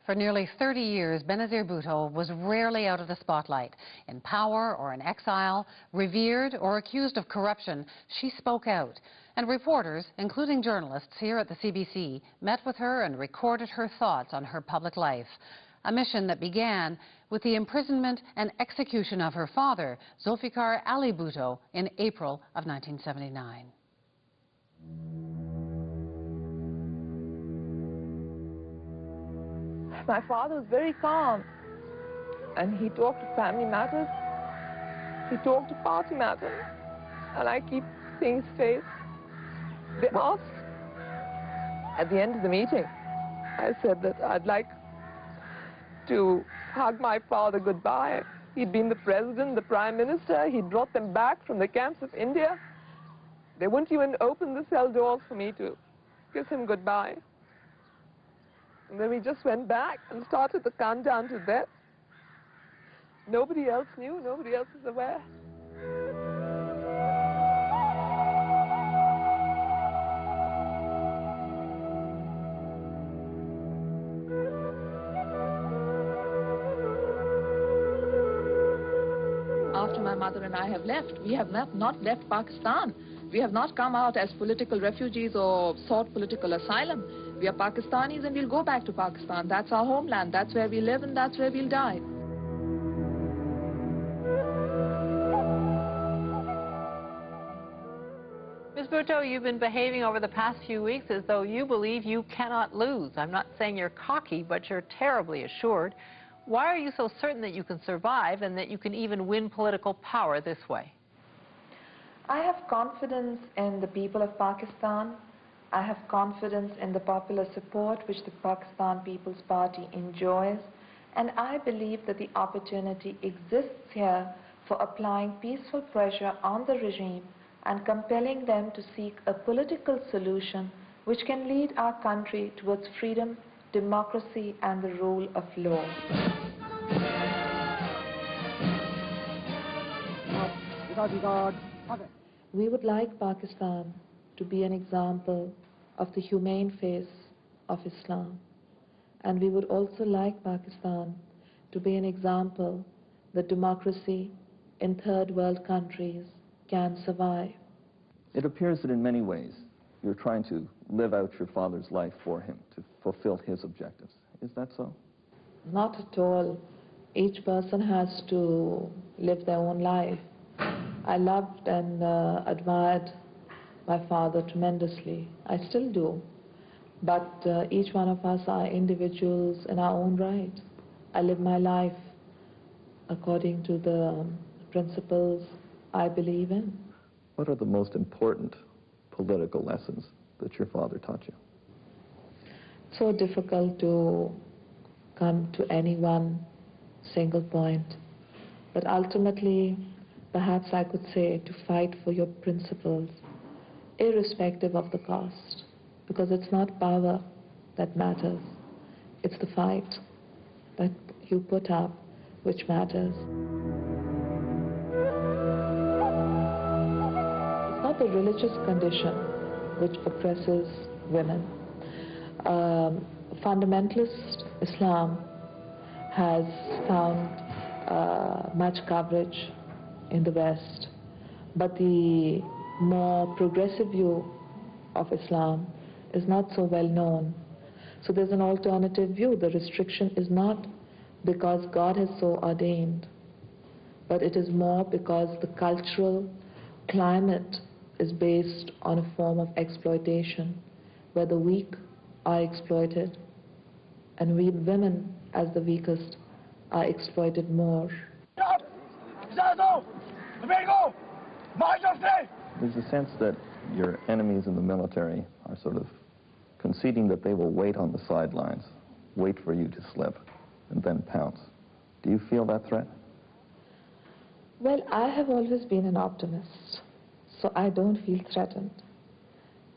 For nearly 30 years, Benazir Bhutto was rarely out of the spotlight. In power or in exile, revered or accused of corruption, she spoke out. And reporters, including journalists here at the CBC, met with her and recorded her thoughts on her public life. A mission that began with the imprisonment and execution of her father, Zulfikar Ali Bhutto, in April of 1979. My father was very calm, and he talked to family matters, he talked to party matters, and I keep seeing his face. They asked, at the end of the meeting, I said that I'd like to hug my father goodbye. He'd been the president, the prime minister, he'd brought them back from the camps of India. They wouldn't even open the cell doors for me to kiss him goodbye. And then we just went back and started the countdown to death. Nobody else knew, nobody else was aware. After my mother and I have left, we have not left Pakistan. We have not come out as political refugees or sought political asylum. We are Pakistanis and we'll go back to Pakistan. That's our homeland. That's where we live and that's where we'll die. Ms. Bhutto, you've been behaving over the past few weeks as though you believe you cannot lose. I'm not saying you're cocky, but you're terribly assured. Why are you so certain that you can survive and that you can even win political power this way? I have confidence in the people of Pakistan. I have confidence in the popular support which the Pakistan People's Party enjoys. And I believe that the opportunity exists here for applying peaceful pressure on the regime and compelling them to seek a political solution which can lead our country towards freedom, democracy and the rule of law. We would like Pakistan to be an example of the humane face of Islam. And we would also like Pakistan to be an example that democracy in third world countries can survive. It appears that in many ways you're trying to live out your father's life for him, to fulfill his objectives. Is that so? Not at all. Each person has to live their own life. I loved and admired my father tremendously. I still do. But each one of us are individuals in our own right. I live my life according to the principles I believe in. What are the most important political lessons that your father taught you? It's so difficult to come to any one single point. But ultimately, perhaps I could say to fight for your principles, irrespective of the cost. Because it's not power that matters. It's the fight that you put up which matters. It's not the religious condition which oppresses women. Fundamentalist Islam has found much coverage in the West, but the more progressive view of Islam is not so well known. So there's an alternative view. The restriction is not because God has so ordained, but it is more because the cultural climate is based on a form of exploitation, where the weak are exploited, and we women, as the weakest, are exploited more. There's a sense that your enemies in the military are sort of conceding that they will wait on the sidelines, wait for you to slip, and then pounce. Do you feel that threat? Well, I have always been an optimist, so I don't feel threatened.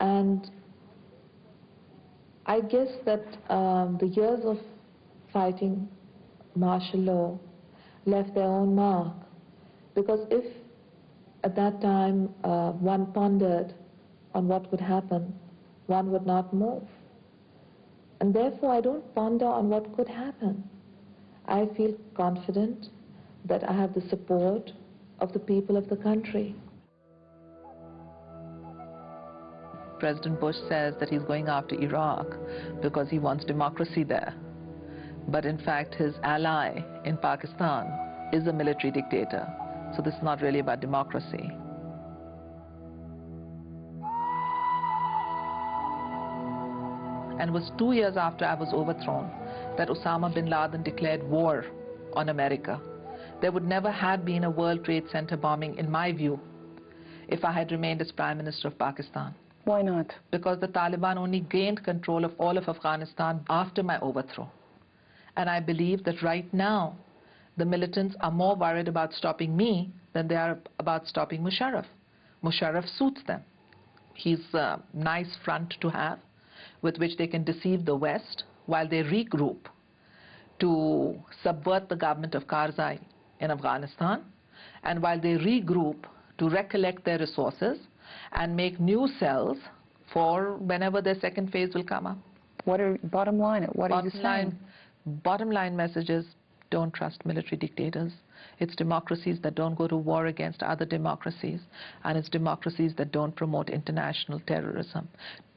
And I guess that the years of fighting martial law left their own mark, because if at that time one pondered on what would happen, one would not move. And therefore, I don't ponder on what could happen. I feel confident that I have the support of the people of the country. President Bush says that he's going after Iraq because he wants democracy there. But in fact, his ally in Pakistan is a military dictator. So this is not really about democracy. And it was 2 years after I was overthrown that Osama bin Laden declared war on America. There would never have been a World Trade Center bombing, in my view, if I had remained as Prime Minister of Pakistan. Why not? Because the Taliban only gained control of all of Afghanistan after my overthrow. And I believe that right now, the militants are more worried about stopping me than they are about stopping Musharraf. Musharraf suits them. He's a nice front to have, with which they can deceive the West while they regroup to subvert the government of Karzai in Afghanistan, and while they regroup to recollect their resources and make new cells for whenever their second phase will come up. What are, bottom line, what are you saying? Bottom line message is, don't trust military dictators. It's democracies that don't go to war against other democracies, and it's democracies that don't promote international terrorism.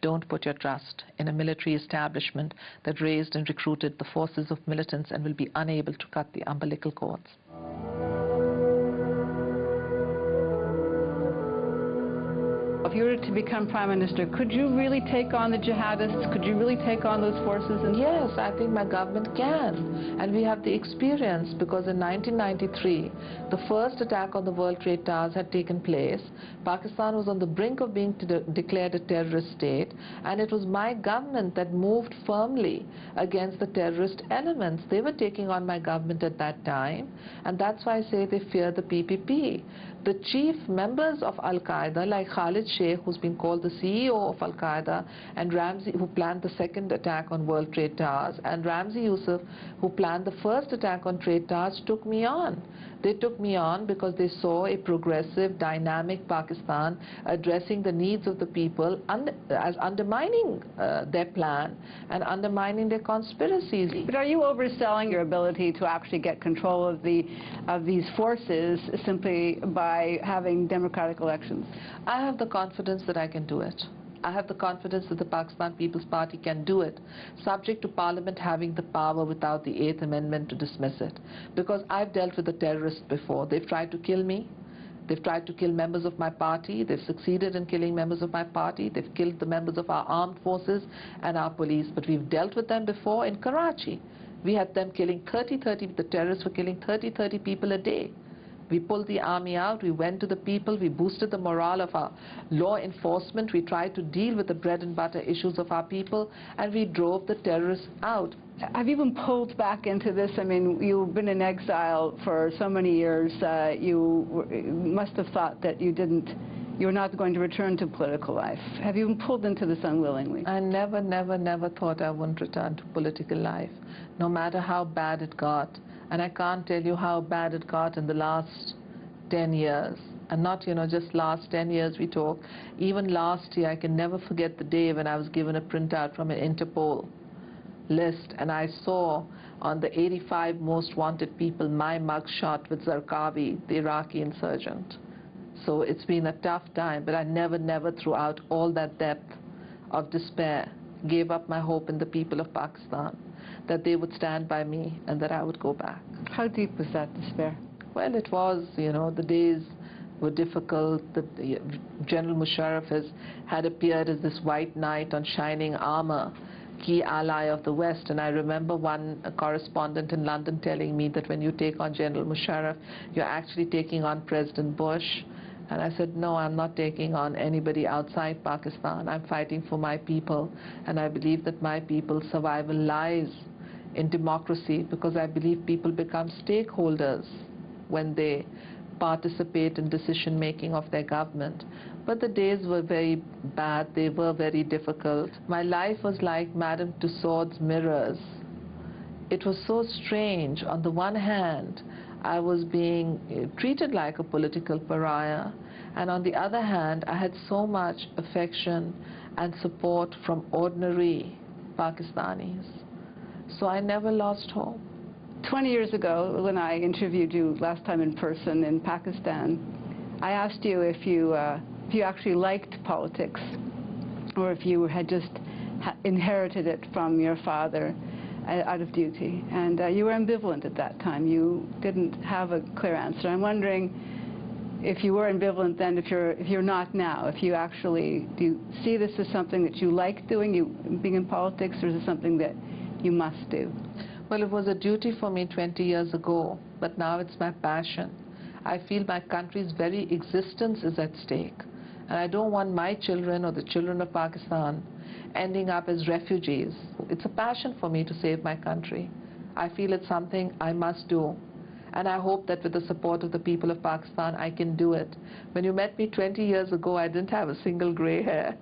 Don't put your trust in a military establishment that raised and recruited the forces of militants and will be unable to cut the umbilical cords. If you were to become Prime Minister, could you really take on the jihadists? Could you really take on those forces? Yes, I think my government can. And we have the experience, because in 1993, the first attack on the World Trade Towers had taken place. Pakistan was on the brink of being declared a terrorist state, and it was my government that moved firmly against the terrorist elements. They were taking on my government at that time, and that's why I say they fear the PPP. The chief members of Al-Qaeda, like Khalid Sheikh, who's been called the CEO of Al-Qaeda, and Ramzi, who planned the second attack on World Trade Towers, and Ramzi Youssef, who planned the first attack on Trade Towers, took me on. They took me on because they saw a progressive, dynamic Pakistan addressing the needs of the people as undermining their plan and undermining their conspiracies. But are you overselling your ability to actually get control of these forces simply by having democratic elections? I have the confidence that I can do it. I have the confidence that the Pakistan People's Party can do it, subject to Parliament having the power without the 8th Amendment to dismiss it. Because I've dealt with the terrorists before. They've tried to kill me. They've tried to kill members of my party. They've succeeded in killing members of my party. They've killed the members of our armed forces and our police. But we've dealt with them before in Karachi. We had them killing the terrorists were killing 30 people a day. We pulled the army out, we went to the people, we boosted the morale of our law enforcement, we tried to deal with the bread and butter issues of our people, and we drove the terrorists out. Have you been pulled back into this? I mean, you've been in exile for so many years. You must have thought that you're not going to return to political life. Have you been pulled into this unwillingly? I never thought I wouldn't return to political life, no matter how bad it got. And I can't tell you how bad it got in the last 10 years. And not, just last 10 years we talk. Even last year, I can never forget the day when I was given a printout from an Interpol list, and I saw on the 85 most wanted people my mugshot with Zarqawi, the Iraqi insurgent. So it's been a tough time, but I never throughout all that depth of despair gave up my hope in the people of Pakistan, that they would stand by me and that I would go back. How deep was that despair? Well, it was, the days were difficult. General Musharraf had appeared as this white knight on shining armor, key ally of the West, and I remember one correspondent in London telling me that when you take on General Musharraf, you're actually taking on President Bush. And I said, no, I'm not taking on anybody outside Pakistan. I'm fighting for my people, and I believe that my people's survival lies in democracy, because I believe people become stakeholders when they participate in decision-making of their government. But the days were very bad. They were very difficult. My life was like Madame Tussauds mirrors. It was so strange. On the one hand, I was being treated like a political pariah, and on the other hand, I had so much affection and support from ordinary Pakistanis. So I never lost hope. 20 years ago, when I interviewed you last time in person in Pakistan, I asked you if you actually liked politics or if you had just inherited it from your father out of duty. And you were ambivalent at that time. You didn't have a clear answer. I'm wondering if you were ambivalent then, if you're not now, if you actually, do you see this as something that you like doing, being in politics, or is it something that you must do? Well, it was a duty for me 20 years ago, but now it's my passion. I feel my country's very existence is at stake, and I don't want my children or the children of Pakistan ending up as refugees. It's a passion for me to save my country. I feel it's something I must do, and I hope that with the support of the people of Pakistan, I can do it. When you met me 20 years ago, I didn't have a single gray hair.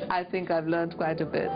I think I've learned quite a bit.